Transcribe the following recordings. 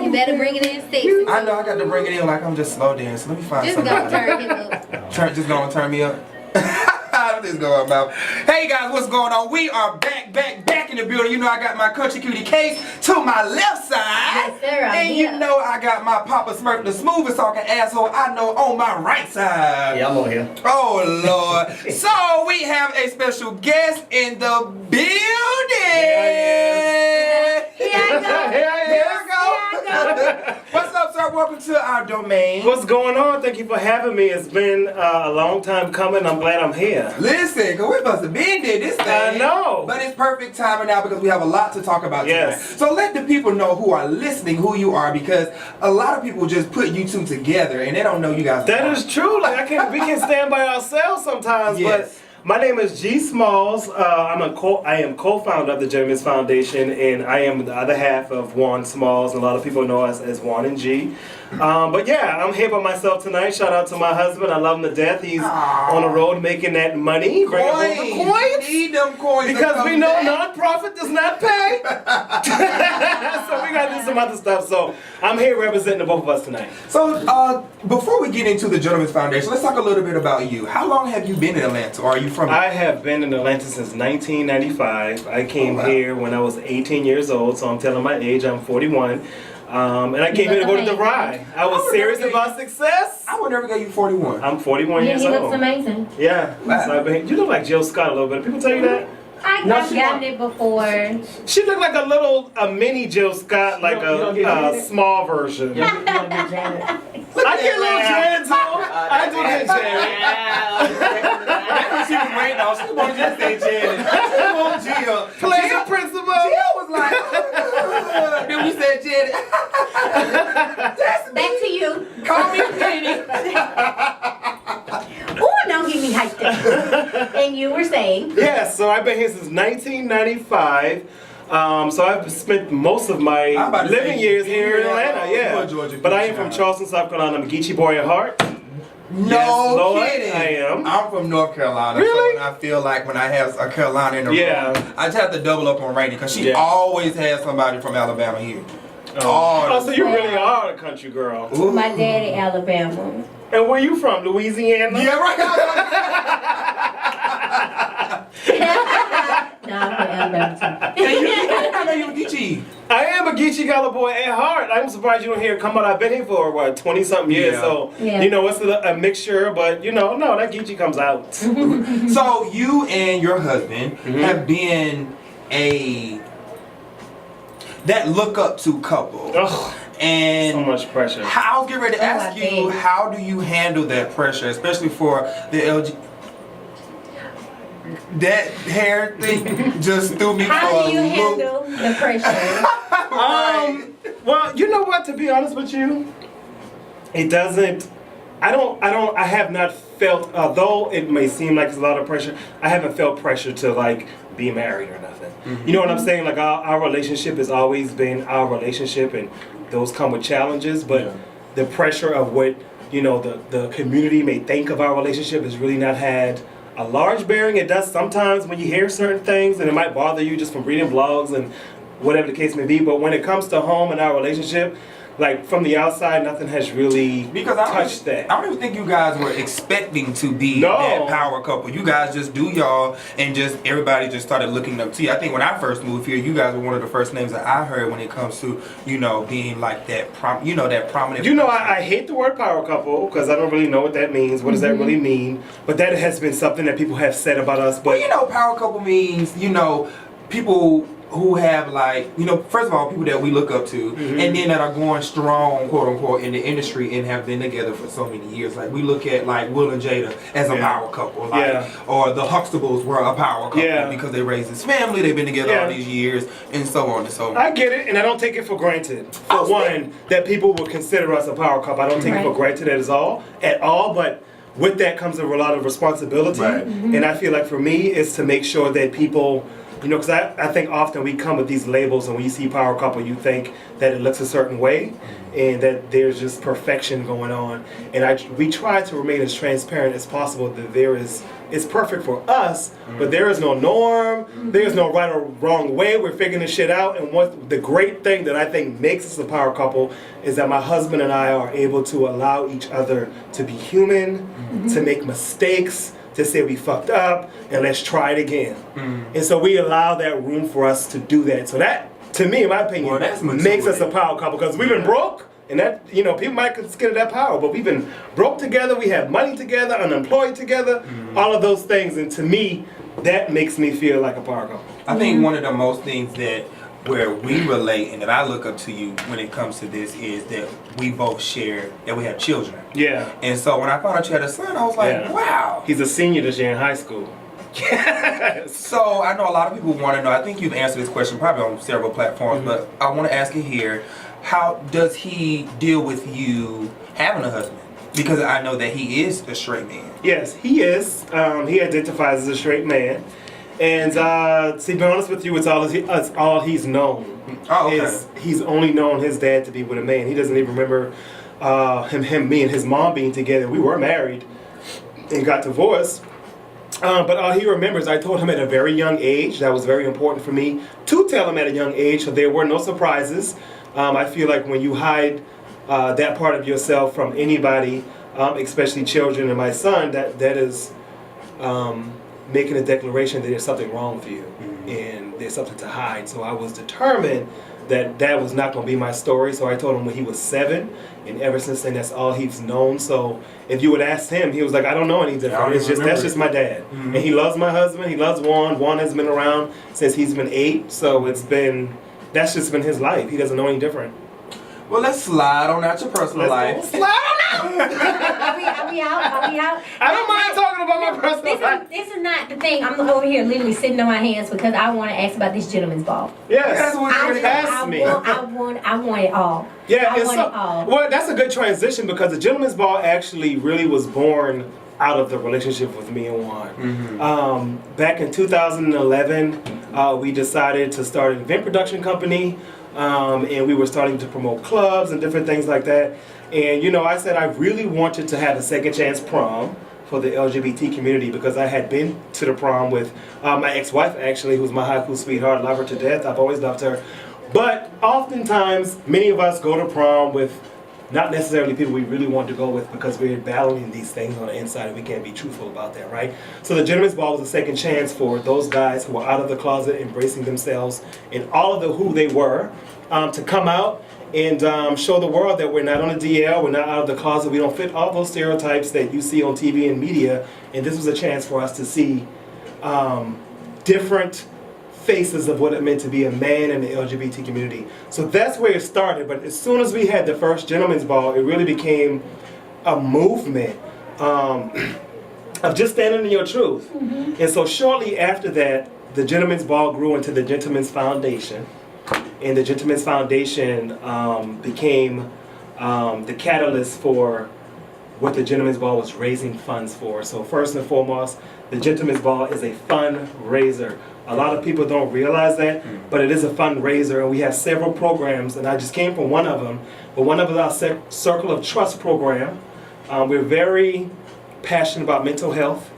You better bring it in sexy. I know I got to bring it in like I'm just slow dancing. Let me find Just something. go turn him up. Just gonna turn me up. Just go up out. Hey guys, what's going on? We are back in the building. You know I got my country cutie case to my left side. Yes, sir, I'm and here. you know I got my Papa Smurf, the smoothest talking asshole I know, on my right side. Yeah, I'm on here. Oh Lord. So we have a special guest in the building. Here I go. There I go. What's up, sir? Welcome to our domain. What's going on? Thank you for having me. It's been a long time coming. I'm glad I'm here. Listen, cause we must have been there this thing. I know. But it's perfect timing now because we have a lot to talk about Yes. tonight. So let the people know who are listening who you are, because a lot of people just put you two together and they don't know you guys. That is true. Like we can stand by ourselves sometimes. Yes. But my name is G Smalls. I am co-founder of the Gentlemen's Foundation, and I am the other half of Juan Smalls. A lot of people know us as Juan and G. But yeah, I'm here by myself tonight. Shout out to my husband. I love him to death. He's on the road making that money. Bringing home the coins. Need them coins. Because we know nonprofit does not pay. So we gotta do some other stuff. So I'm here representing the both of us tonight. So before we get into the Gentlemen's Foundation, let's talk a little bit about you. How long have you been in Atlanta, or are you from? I have been in Atlanta since 1995. I came here when I was 18 years old, so I'm telling my age. I'm 41. And I came here to go to the ride. I was serious about success. I would never get you 41. I'm 41 Yeah, years he old. looks amazing. Yeah. Wow. So you look like Jill Scott a little bit. People tell you that? I've she gotten don't. it before. She looked like a mini Jill Scott, like You don't get a Janet? small version. You don't get Janet? I get a little Janet too. I do get Janet. That's what she was waiting on. She wanted to just say Janet. She wanted Jill. Player principal. Jill was like, then we said Janet. That's me. Back to you. Call me Penny. Oh, don't get me hyped up. And you were saying? Yes, so I've been here since 1995. So I've spent most of my I'm about to living say, years you here in really Atlanta, are yeah. a Georgia But I am Peach from now. Charleston, South Carolina. I'm a Geechee boy at heart. No Yes, Lord, kidding. I am. I'm from North Carolina. Really? So I feel like when I have a Carolina in the Yeah. room, I just have to double up on Rainy because she Yeah. always has somebody from Alabama here. Oh, so you really are a country girl. Ooh. My daddy, Alabama. And where you from? Louisiana? Yeah, right. No, I'm from Alabama I know you a Geechee. I am a Geechee Gala boy at heart. I'm surprised you don't hear it come out. I've been here for, 20-something years. Yeah. So, Yeah. it's a mixture, but, no, that Geechee comes out. So you and your husband have been that look up to couple. Ugh, And so much pressure. I'll get ready to ask I you, bet. how do you handle that pressure, especially for the LG? That hair thing just threw me How for do you a loop. handle the pressure? Well, you know what? To be honest with you, it doesn't. I have not felt. Although it may seem like it's a lot of pressure, I haven't felt pressure to be married or nothing. You know what I'm saying? Like our relationship has always been our relationship, and those come with challenges. But the pressure of what the community may think of our relationship has really not had a large bearing. It does sometimes when you hear certain things, and it might bother you just from reading blogs and whatever the case may be. But when it comes to home and our relationship, from the outside, nothing has really touched that. I don't even think you guys were expecting to be No. that power couple. You guys just do y'all, and just everybody just started looking up to you. I think when I first moved here, you guys were one of the first names that I heard when it comes to being like that that prominent. I hate the word power couple because I don't really know what that means. What does that really mean? But that has been something that people have said about us. But Power couple means people who have first of all, people that we look up to, and then that are going strong, quote unquote, in the industry and have been together for so many years. Like we look at Will and Jada as a power couple, or the Huxtables were a power couple because they raised this family, they've been together all these years, and so on and so on. I get it, and I don't take it for granted. For one, that people would consider us a power couple. I don't take it for granted at all, but with that comes a lot of responsibility. Right. And I feel like for me, it's to make sure that people You know, because I think often we come with these labels, and when you see power couple, you think that it looks a certain way, and that there's just perfection going on. And we try to remain as transparent as possible that it's perfect for us, but there is no norm, there is no right or wrong way. We're figuring this shit out. And what the great thing that I think makes us a power couple is that my husband and I are able to allow each other to be human, to make mistakes, to say we fucked up, and let's try it again. And so we allow that room for us to do that. So that, to me, in my opinion, Well, that's makes us a maturity. power couple, because we've been broke. And that, you know, people might consider that power, but we've been broke together, we have money together, unemployed together, all of those things. And to me, that makes me feel like a power couple. I think one of the most things that where we relate and that I look up to you when it comes to this is that we both share that we have children. Yeah. And so when I found out you had a son, I was like, Yeah. wow. He's a senior this year in high school. So I know a lot of people want to know, I think you've answered this question probably on several platforms, but I want to ask it here. How does he deal with you having a husband? Because I know that he is a straight man. Yes, he is. He identifies as a straight man. And to be honest with you, it's all he's known. Oh, okay. Is he's only known his dad to be with a man. He doesn't even remember me and his mom being together. We were married and got divorced. But all he remembers, I told him at a very young age. That was very important for me to tell him at a young age, so there were no surprises. I feel like when you hide that part of yourself from anybody, especially children and my son, that is making a declaration that there's something wrong with you and there's something to hide. So I was determined that was not going to be my story. So I told him when he was 7, and ever since then that's all he's known. So if you would ask him, he was like, I don't know any different. That's just my dad. And he loves my husband. He loves Juan. Juan has been around since he's been 8. So that's just been his life. He doesn't know any different. Well, let's slide on out your personal life. Slide on out. Are we out? Are we out? I don't mind talking about my personal life. This is not the thing. I'm over here literally sitting on my hands because I want to ask about this gentleman's ball. Yes. That's what you asked me. I want it all. Yeah, I it's want it all. well, that's a good transition because the Gentleman's Ball actually really was born out of the relationship with me and Juan. Back in 2011, we decided to start an event production company, and we were starting to promote clubs and different things like that. And you know, I said I really wanted to have a second chance prom for the LGBT community because I had been to the prom with my ex-wife actually, who's my high school sweetheart. Love her to death. I've always loved her. But oftentimes, many of us go to prom with not necessarily people we really want to go with because we're battling these things on the inside and we can't be truthful about that, right? So the Gentleman's Ball was a second chance for those guys who were out of the closet, embracing themselves and all of who they were, to come out and show the world that we're not on a DL, we're not out of the closet, we don't fit all those stereotypes that you see on TV and media, and this was a chance for us to see different faces of what it meant to be a man in the LGBT community. So that's where it started, but as soon as we had the first Gentleman's Ball, it really became a movement of just standing in your truth. And so shortly after that, the Gentleman's Ball grew into the Gentleman's Foundation. And the Gentleman's Foundation became the catalyst for what the Gentleman's Ball was raising funds for. So first and foremost, the Gentleman's Ball is a fundraiser. A lot of people don't realize that, but it is a fundraiser, and we have several programs, and I just came from one of them. But one of them is our Circle of Trust program. We're very passionate about mental health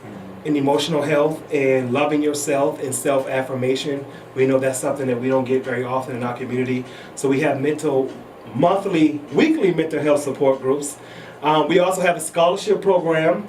and emotional health and loving yourself and self-affirmation. We know that's something that we don't get very often in our community. So we have weekly mental health support groups. We also have a scholarship program,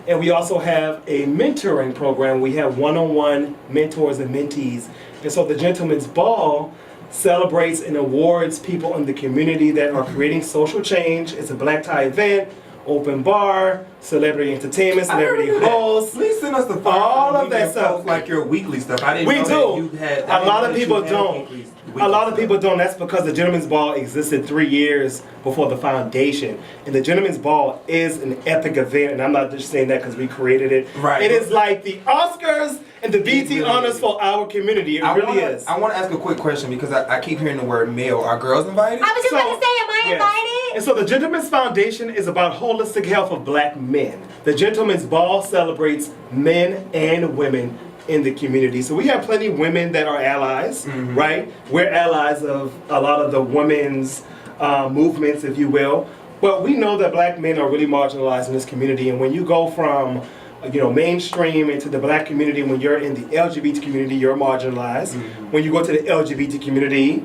and we also have a mentoring program. We have one-on-one mentors and mentees. And so the Gentleman's Ball celebrates and awards people in the community that are creating social change. It's a black tie event, open bar, celebrity entertainment, celebrity hosts. Please send us the file. All of that stuff. Like your weekly stuff. I didn't We know do. that you had. A lot of people don't. A lot of people don't. That's because the Gentleman's Ball existed 3 years before the foundation. And the Gentleman's Ball is an epic event. And I'm not just saying that because we created it. Right. It is like the Oscars and the BT really honors is. for our community. It really is. I want to ask a quick question because I keep hearing the word male. Are girls invited? I was just about to say, am I Yes. invited? And so the Gentleman's Foundation is about holistic health of black men. The Gentleman's Ball celebrates men and women in the community. So we have plenty of women that are allies, right? We're allies of a lot of the women's movements, if you will. But we know that black men are really marginalized in this community, and when you go from mainstream into the black community, when you're in the LGBT community, you're marginalized. When you go to the LGBT community,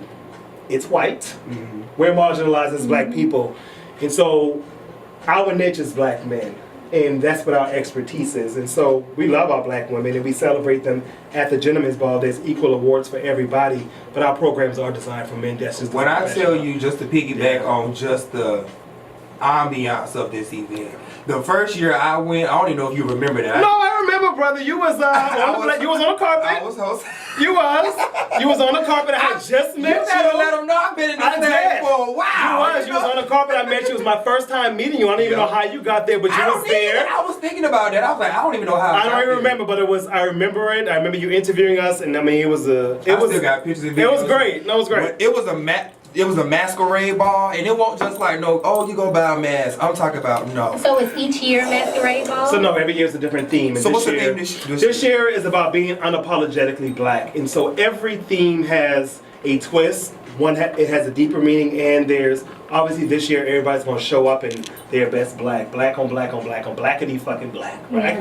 it's white. We're marginalized as black people. And so our niche is black men. And that's what our expertise is. And so we love our black women and we celebrate them at the Gentlemen's Ball. There's equal awards for everybody, but our programs are designed for men. That's just When I tell you, just to piggyback on just the ambiance of this event, the first year I went, I don't even know if you remember that. No, I remember, brother. You was you was on the carpet. I was hosting. You was on the carpet. I had just met you. You better let them know I've been in this thing for a while. You was on the carpet. I met you. It was my first time meeting you. I don't even know how you got there, but you was there. I was thinking about that. I was like, I don't even know how. I don't even remember, but I remember it. I remember you interviewing us, and I mean, I still got pictures and videos. It was great. No, it was great. It was a masquerade ball, and it won't just like you go buy a mask. I'm talking about no. So it's each year masquerade ball? So no, every year is a different theme. And so what's the theme this year is about being unapologetically black, and so every theme has a twist. It has a deeper meaning, and there's obviously this year everybody's gonna show up in their best black on black on black on blackity fucking black, right?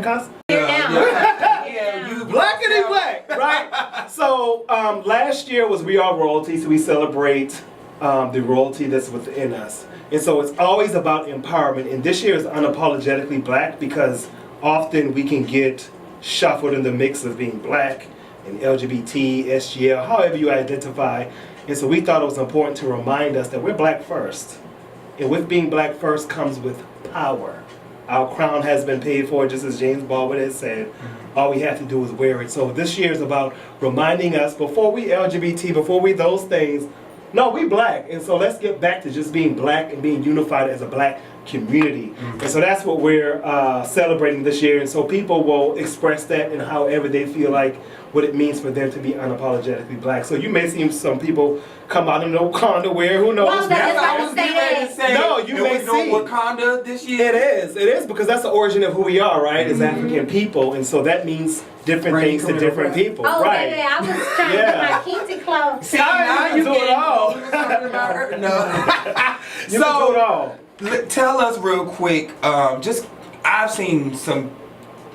Yeah. Blackity black, right? So last year was We Are Royalty, so we celebrate the royalty that's within us. And so it's always about empowerment. And this year is unapologetically black because often we can get shuffled in the mix of being black and LGBT, SGL, however you identify. And so we thought it was important to remind us that we're black first. And with being black first comes with power. Our crown has been paid for, just as James Baldwin has said. All we have to do is wear it. So this year is about reminding us, before we LGBT, before we those things, no, we black. And so let's get back to just being black and being unified as a black community. And so that's what we're celebrating this year. And so people will express that in however they feel like what it means for them to be unapologetically black. So you may see some people come out in Wakanda wear, who knows? Well, that's what I was getting ready to say. No, you may see Wakanda this year. It is because that's the origin of who we are, right? As African people, and so that means different things to different people, oh, right? Yeah, I was trying to get my kente clothes. See, now you do it all. No. You do it all. Tell us real quick. I've seen some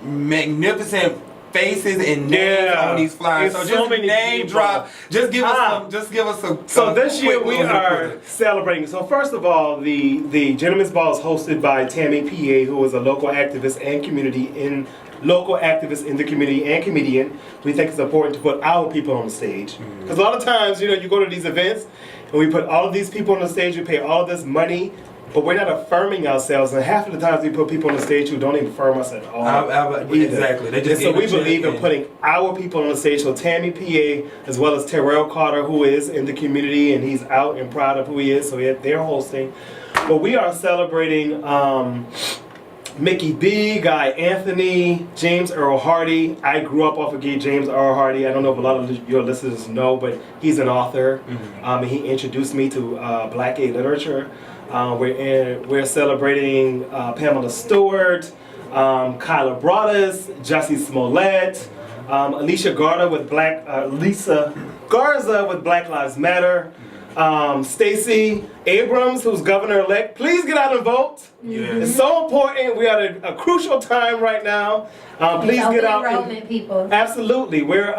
magnificent faces and names on these flyers. It's so so just many name people. drop. Just give us some. Just give us some. So this year we are celebrating. So first of all, the Gentlemen's Ball is hosted by Tammy PA, who is a local activist and local activist in the community and comedian. We think it's important to put our people on the stage because a lot of times, you go to these events and we put all of these people on the stage. We pay all of this money. But we're not affirming ourselves, and half of the times we put people on the stage who don't even affirm us at all. Exactly. They just so we believe in putting our people on the stage. So Tammy PA, as well as Terrell Carter, who is in the community, and he's out and proud of who he is, so they're hosting. But we are celebrating Mickey B, Guy Anthony, James Earl Hardy. I grew up off of James Earl Hardy. I don't know if a lot of your listeners know, but he's an author. And he introduced me to Black gay literature. We're celebrating Pamela Stewart, Kyla Broadus, Jussie Smollett, Alicia Garza with Black Lives Matter, Stacey Abrams, who's governor-elect. Please get out and vote. It's so important. We are at a crucial time right now. Please get out. Enrollment, people. Absolutely. We're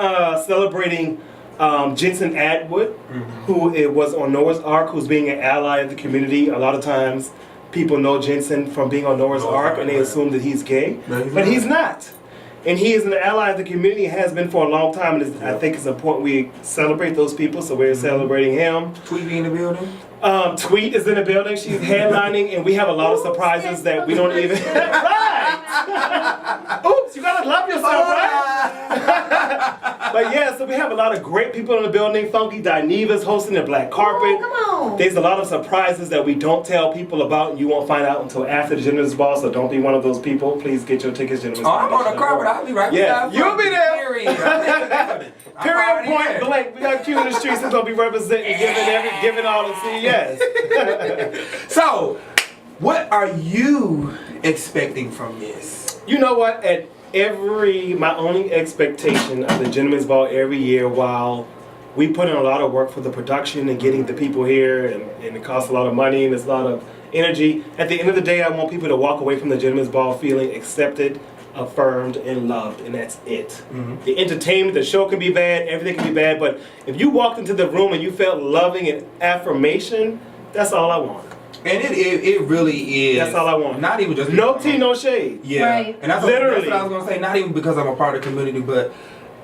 celebrating Jensen Atwood, who was on Noah's Ark, who's being an ally of the community. A lot of times people know Jensen from being on Noah's Ark and they assume that he's gay, but he's not. And he is an ally of the community, has been for a long time, and I think it's important we celebrate those people, so we're celebrating him. Tweet in the building? Tweet is in the building. She's headlining, and we have a lot of surprises that we don't even... Right! Oops, you gotta love yourself, right? But yeah, so we have a lot of great people in the building. Funky Dineva's hosting the black carpet. Oh, come on. There's a lot of surprises that we don't tell people about, and you won't find out until after the Gentlemen's Ball, so don't be one of those people. Please get your tickets, Gentlemen's Ball. I'm on the carpet. I'll be right Yeah, you'll be there. Period Point blank. We got Q in the streets that's gonna be representing, giving all the CES. So, what are you expecting from this? You know what? my only expectation of the Gentleman's Ball every year, while we put in a lot of work for the production and getting the people here, and it costs a lot of money and it's a lot of energy. At the end of the day, I want people to walk away from the Gentleman's Ball feeling accepted, affirmed, and loved, and that's it. Mm-hmm. The entertainment, the show can be bad, everything can be bad, but if you walked into the room and you felt loving and affirmation, that's all I want. And it really is. That's all I want. Not even just No tea, no shade. Yeah, Right. and that's Literally. what I was gonna say. Not even because I'm a part of the community, but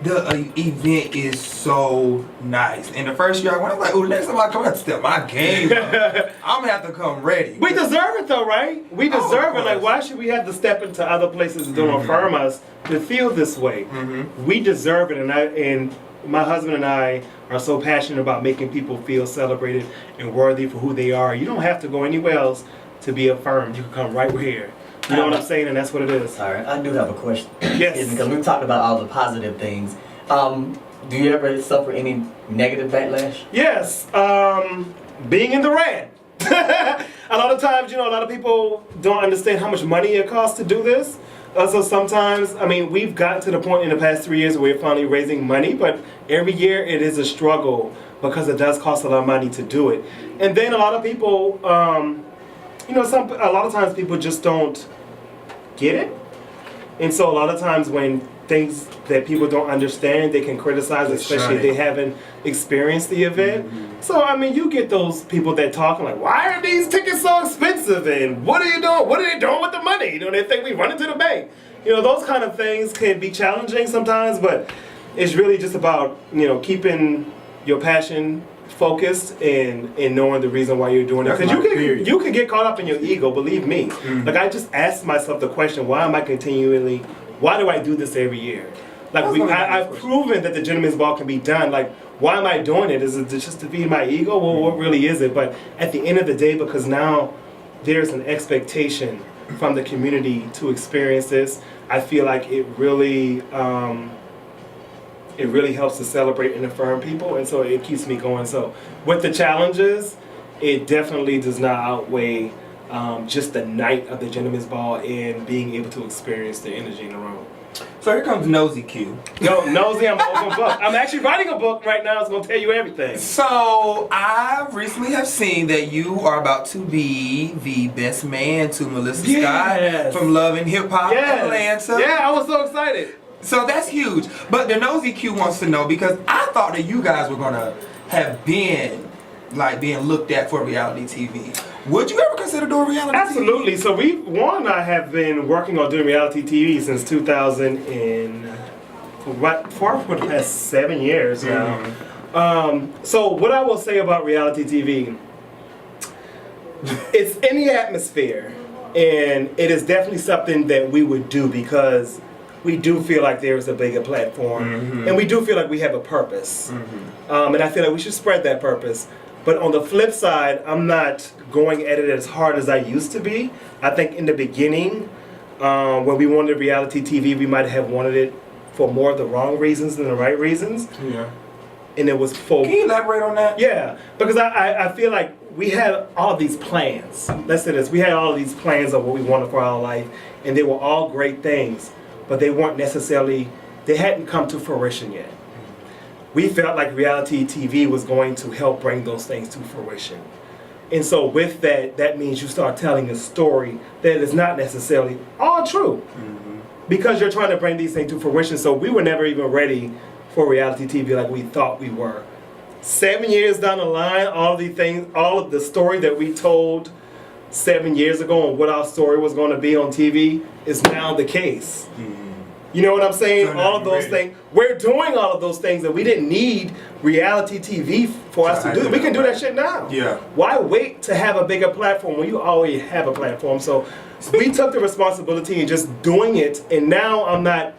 the event is so nice. And the first year I went, I was like, "Oh, next time I come, I have to step my game up. I'm gonna have to come ready." We deserve it though, right? We deserve it. Like, course. why should we have to step into other places that don't affirm us to feel this way? Mm-hmm. We deserve it, and my husband and I are so passionate about making people feel celebrated and worthy for who they are. You don't have to go anywhere else to be affirmed. You can come right here. You know what I'm saying? And that's what it is. Sorry, I do have a question. Yes. Because we've talked about all the positive things. Do you ever suffer any negative backlash? Yes, being in the red. A lot of times, a lot of people don't understand how much money it costs to do this. So sometimes, we've gotten to the point in the past 3 years where we're finally raising money, but every year it is a struggle because it does cost a lot of money to do it. And then a lot of people, a lot of times people just don't get it. And so a lot of times when things that people don't understand, they can criticize, especially if they haven't experienced the event. Mm-hmm. So, you get those people that talk like, why are these tickets so expensive? And what are you doing? What are they doing with the money? They think we run into the bank. Those kind of things can be challenging sometimes, but it's really just about, keeping your passion focused and knowing the reason why you're doing it. Because you can get caught up in your ego, believe me. Mm-hmm. Like, I just asked myself the question, why do I do this every year? Like, I've proven that the Gentleman's Ball can be done. Like, why am I doing it? Is it just to feed my ego? Well, what really is it? But at the end of the day, because now there's an expectation from the community to experience this, I feel like it really helps to celebrate and affirm people, and so it keeps me going. So with the challenges, it definitely does not outweigh just the night of the Gentleman's Ball and being able to experience the energy in the room. So here comes Nosy Q. Yo, Nosy, I'm an open book. I'm actually writing a book right now. It's going to tell you everything. So I recently have seen that you are about to be the best man to Melissa Scott from Love and Hip Hop Atlanta. Yeah, I was so excited. So that's huge. But the Nosy Q wants to know, because I thought that you guys were gonna have been being looked at for reality TV. Would you ever consider doing reality TV? Absolutely. So Warren and I have been working on doing reality TV since 2000 for the past 7 years now. Mm-hmm. So what I will say about reality TV, it's in the atmosphere, and it is definitely something that we would do because we do feel like there is a bigger platform, mm-hmm. and we do feel like we have a purpose. Mm-hmm. And I feel like we should spread that purpose. But on the flip side, I'm not going at it as hard as I used to be. I think in the beginning, when we wanted reality TV, we might have wanted it for more of the wrong reasons than the right reasons. Yeah. And it was for... Can you elaborate on that? Yeah, because I feel like we had all these plans. Let's say this. We had all these plans of what we wanted for our life, and they were all great things, but they weren't necessarily... They hadn't come to fruition yet. We felt like reality TV was going to help bring those things to fruition. And so with that, that means you start telling a story that is not necessarily all true. Mm-hmm. Because you're trying to bring these things to fruition. So we were never even ready for reality TV like we thought we were. 7 years down the line, all of the story that we told 7 years ago and what our story was going to be on TV is now the case. Mm-hmm. You know what I'm saying? So all of those things. We're doing all of those things that we didn't need reality TV for us to do. We can do that shit now. Yeah. Why wait to have a bigger platform when you already have a platform? So we took the responsibility and just doing it. And now I'm not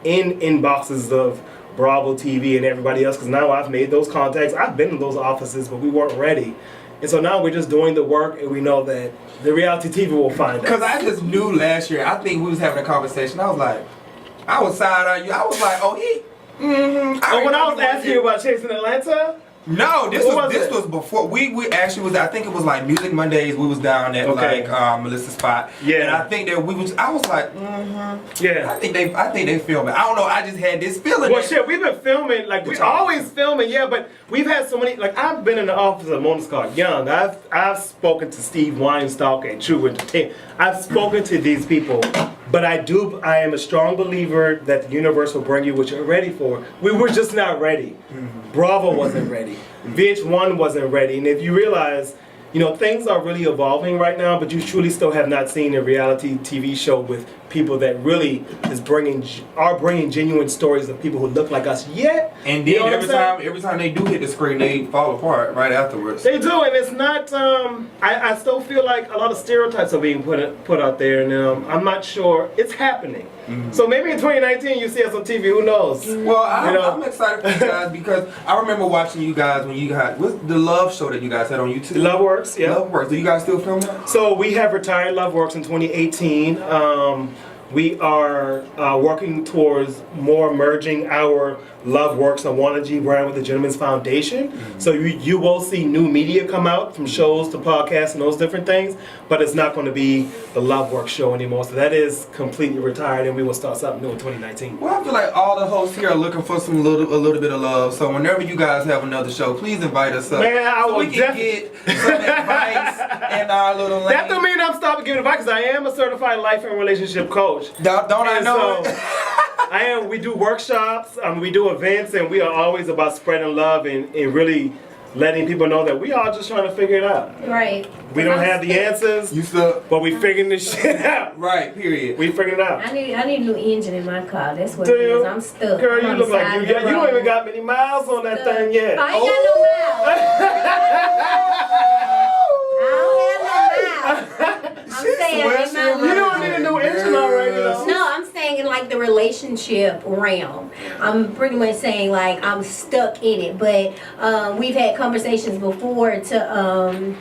in inboxes of Bravo TV and everybody else, because now I've made those contacts. I've been in those offices, but we weren't ready. And so now we're just doing the work, and we know that the reality TV will find us. Because I just knew last year, I think we was having a conversation. I was like, I was side on you. I was like, oh, he. Mm-hmm. When I was asking you about Chasing Atlanta, No, this What was was it? before we actually was. I think it was like Music Mondays. We was down at Okay. like Melissa's spot. Yeah. And I think that I was like, Yeah. I think they filmed it. I don't know. I just had this feeling. Well, that- shit, we've been filming, like, we always filming, yeah, but we've had so many, like, I've been in the office of Mona Scott Young. I've spoken to Steve Weinstock and True Entertainment. I've spoken to these people, but I am a strong believer that the universe will bring you what you're ready for. We were just not ready. Bravo wasn't ready. VH1 wasn't ready. And if you realize, you know, things are really evolving right now, but you truly still have not seen a reality TV show with people that really are bringing genuine stories of people who look like us yet. And You then know what I'm every time they do hit the screen, they fall apart right afterwards. They do, and it's not. I still feel like a lot of stereotypes are being put out there, and I'm not sure it's happening. So maybe in 2019 you see us on TV. Who knows? Well, You know? I'm excited for you guys because I remember watching you guys when you got what's the Love show that you guys had on YouTube. Love Works, yeah. Love Works. Do you guys still film that? So we have retired Love Works in 2018. We are working towards more merging our Love Works and Warner G brand with the Gentleman's Foundation. So you will see new media come out from shows to podcasts and those different things, but it's not going to be the Love Works show anymore. So that is completely retired, and we will start something new in 2019. Well, I feel like all the hosts here are looking for a little bit of love. So whenever you guys have another show, please invite us up. Man, I so will we can get some advice in our little lane. That don't mean I'm stopping giving advice, because I am a certified life and relationship coach. Don't I And know? so, I am. We do workshops, we do events, and we are always about spreading love and really letting people know that we all just trying to figure it out. Right. We don't have the answers, You still but we figuring this shit out. right? Period. We figuring it out. I need a new engine in my car. That's what Do it is. you? I'm stuck. Girl, I'm you on look the like side you of the don't even road. got many miles on that thing yet. I ain't got no miles. I don't have no miles. I'm saying in my You don't need a new engine already, though. No, I'm saying in like the relationship realm. I'm pretty much saying like I'm stuck in it. But we've had conversations before to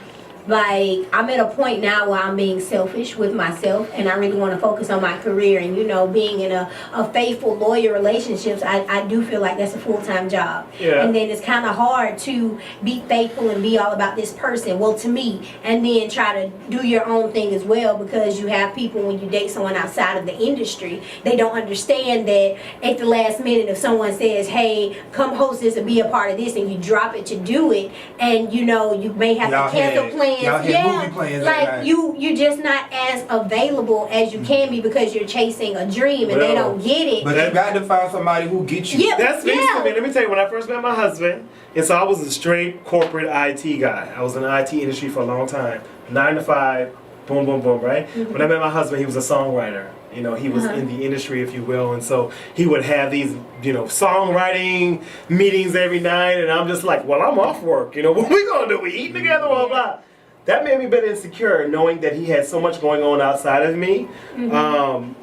like I'm at a point now where I'm being selfish with myself and I really want to focus on my career, and you know, being in a faithful, loyal relationships, I do feel like that's a full-time job. Yeah. And then it's kind of hard to be faithful and be all about this person, well, to me, and then try to do your own thing as well, because you have people, when you date someone outside of the industry, they don't understand that at the last minute if someone says, hey, come host this and be a part of this, and you drop it to do it, and you know, you may have Y'all to cancel had- plans. y'all had movie plans that like night. you're just not as available as you can be because you're chasing a dream and they Well, don't get it. But you got to find somebody who gets you. Yeah. That speaks to me. Let me tell you, when I first met my husband, and so I was a straight corporate IT guy. I was in the IT industry for a long time. 9 to 5, boom, boom, boom, right? Mm-hmm. When I met my husband, he was a songwriter. You know, he was in the industry, if you will, and so he would have these, you know, songwriting meetings every night, and I'm just like, well, I'm off work. You know, what we gonna do? We eat together, blah, blah. That made me a bit insecure, knowing that he had so much going on outside of me.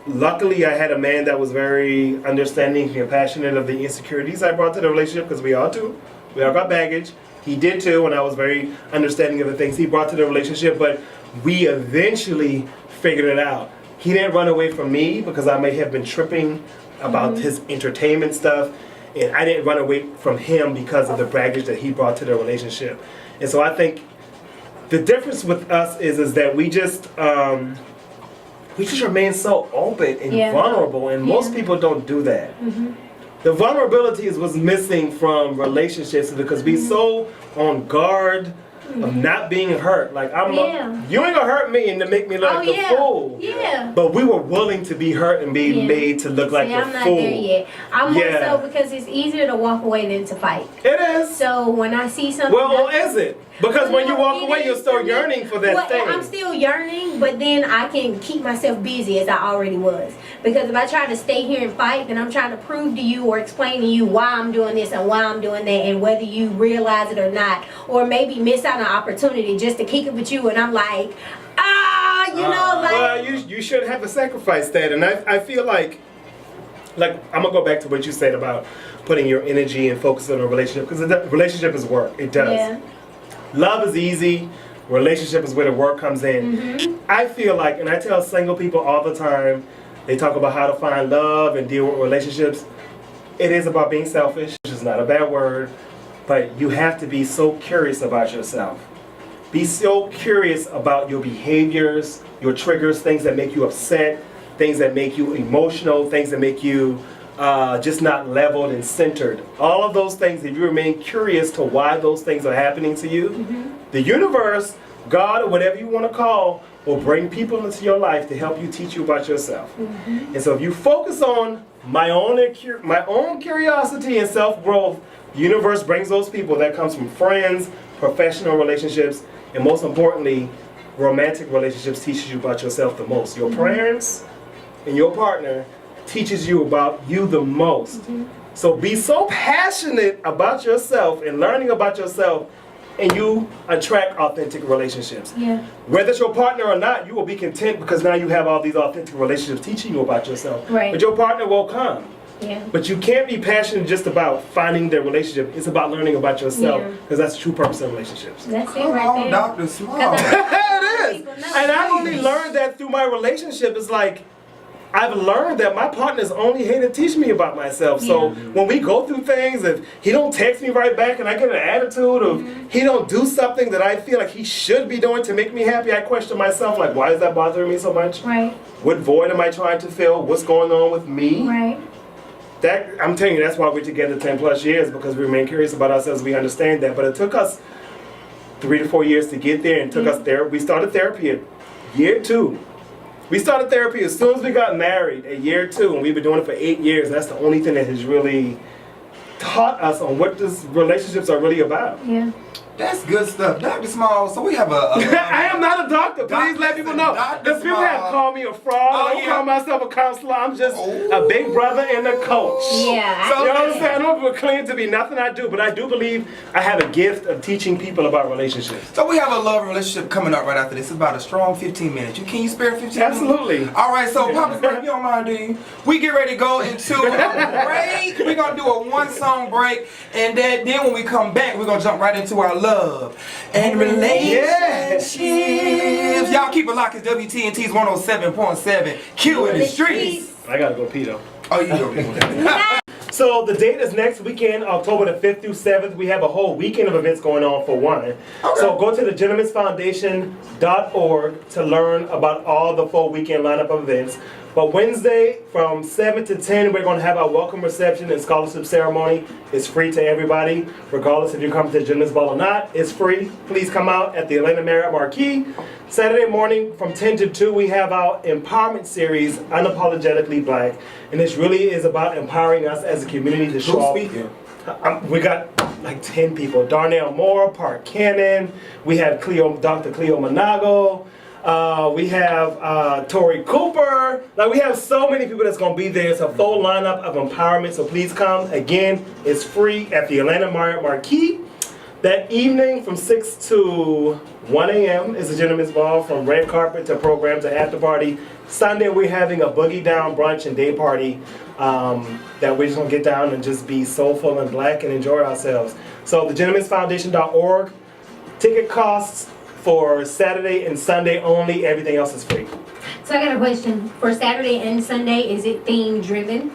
Luckily, I had a man that was very understanding and compassionate of the insecurities I brought to the relationship, because we all do. We all got baggage. He did too, and I was very understanding of the things he brought to the relationship, but we eventually figured it out. He didn't run away from me because I may have been tripping about his entertainment stuff, and I didn't run away from him because of the baggage that he brought to the relationship. And so I think the difference with us is that we just remain so open and Yeah. vulnerable, and most Yeah. people don't do that. The vulnerability is what's missing from relationships, because we so on guard of not being hurt. Like Yeah. you ain't gonna hurt me and to make me look Oh, like yeah. a fool. Yeah. But we were willing to be hurt and be Yeah. made to look like See, a I'm not fool. there yet. I'm more Yeah. so because it's easier to walk away than to fight. It is. So when I see something, Well, or is it? Because when you Well, walk it away, is you're still to me. yearning for that Well, thing. I'm still yearning, but then I can keep myself busy as I already was. Because if I try to stay here and fight, then I'm trying to prove to you or explain to you why I'm doing this and why I'm doing that, and whether you realize it or not, or maybe miss out on an opportunity just to kick it with you, and I'm like, you know, like. Well, you should have to sacrifice that, and I feel like I'm gonna go back to what you said about putting your energy and focus on a relationship, because the relationship is work. It does. Yeah. Love is easy. Relationship is where the work comes in. I feel like, and I tell single people all the time, they talk about how to find love and deal with relationships. It is about being selfish, which is not a bad word. but you have to be so curious about yourself. Be so curious about your behaviors, your triggers, things that make you upset, things that make you emotional, things that make you just not leveled and centered. All of those things, if you remain curious to why those things are happening to you, the universe, God, or whatever you want to call, will bring people into your life to help you teach you about yourself. And so if you focus on my own curiosity and self-growth, the universe brings those people. That comes from friends, professional relationships, and most importantly, romantic relationships teaches you about yourself the most. Your parents and your partner teaches you about you the most. So be so passionate about yourself and learning about yourself, and you attract authentic relationships. Yeah. Whether it's your partner or not, you will be content because now you have all these authentic relationships teaching you about yourself. Right. But your partner will come. Yeah. But you can't be passionate just about finding their relationship. It's about learning about yourself, Yeah. because that's the true purpose of relationships. That's it Come right on, there. Dr. Small. It is. And I've only learned that through my relationship. It's like, I've learned that my partner's only here to teach me about myself. So when we go through things, if he don't text me right back and I get an attitude of he don't do something that I feel like he should be doing to make me happy, I question myself, like, why is that bothering me so much? Right. What void am I trying to fill? What's going on with me? Right. That, I'm telling you, that's why we're together 10 plus years, because we remain curious about ourselves. We understand that. But it took us 3 to 4 years to get there, and took us there. We started therapy at year 2. We started therapy as soon as we got married at year 2, and we've been doing it for 8 years. That's the only thing that has really taught us on what these relationships are really about. Yeah. That's good stuff, Dr. Small. So we have a I am not a doctor. Please Doctor- let people know. Dr. Because people have Small. called me a fraud. I don't yeah. call myself a counselor. I'm just a big brother and a coach. Yeah. So- You know what I'm saying? I don't claim to be nothing I do, but I do believe I have a gift of teaching people about relationships. So we have a love relationship coming up right after this. It's about a strong 15 minutes. Can you spare 15 minutes? Absolutely. All right, so Papa Frank, you don't mind, do you? We get ready to go into a break. We're going to do a 1-song break. And then when we come back, we're going to jump right into our love and relationships. Y'all keep it locked. It's WTNT's 107.7. Q in the streets. I gotta go pee though. Oh, you go. So the date is next weekend, October the 5th through 7th. We have a whole weekend of events going on for one. So go to the gentleman'sfoundation.org to learn about all the full weekend lineup of events. But Wednesday from 7 to 10, we're going to have our welcome reception and scholarship ceremony. It's free to everybody, regardless if you come to the Gentleman's Ball or not. It's free. Please come out at the Atlanta Marriott Marquis. Saturday morning from 10 to 2, we have our empowerment series, Unapologetically Black. And this really is about empowering us as a community to show Who's up. speaking? We got like 10 people. Darnell Moore, Park Cannon. We have Dr. Cleo Manago. We have Tori Cooper. Like, we have so many people that's going to be there. It's a full lineup of empowerment, so please come. Again, it's free at the Atlanta Marriott Marquis. That evening from 6 to 1 a.m. is the Gentleman's Ball, from red carpet to program to after party. Sunday we're having a boogie down brunch and day party that we're just going to get down and just be soulful and black and enjoy ourselves. So the gentleman'sfoundation.org. Ticket costs for Saturday and Sunday only. Everything else is free. So I got a question. For Saturday and Sunday, is it theme driven?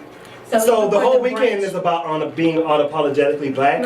So the for whole weekend brunch- is about being unapologetically black.